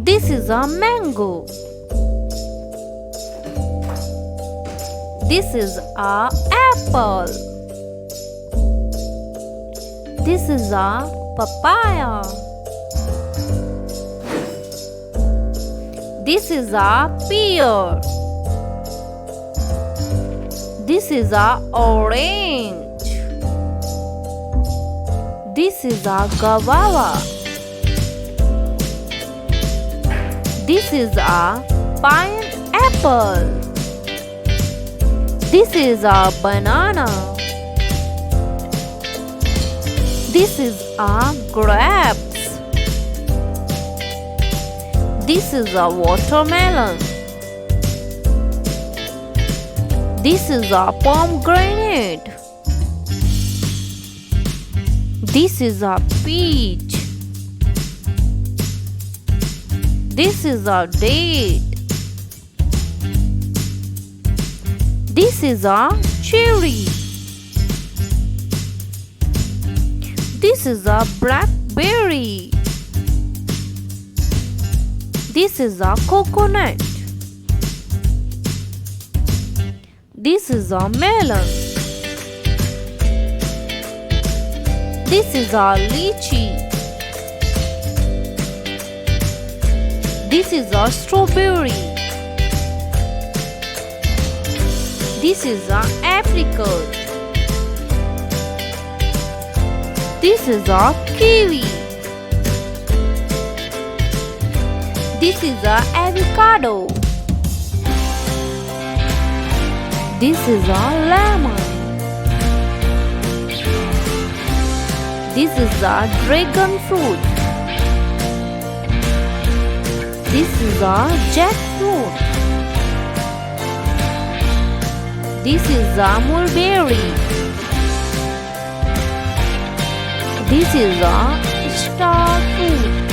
This is a mango. This is a apple. This is a papaya. This is a pear. This is a orange. This is a guava. This is a pineapple. This is a banana. This is a grapes. This is a watermelon. This is a pomegranate. This is a peach. This is a date. This is a cherry. This is a blackberry. This is a coconut. This is a melon. This is a lychee. This is a strawberry. This is a apricot. This is a kiwi. This is a avocado. This is a lemon. This is a dragon fruit. This is a jackfruit. This is a mulberry. This is a star fruit.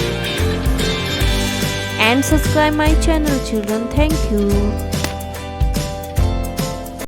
And subscribe my channel, children. Thank you.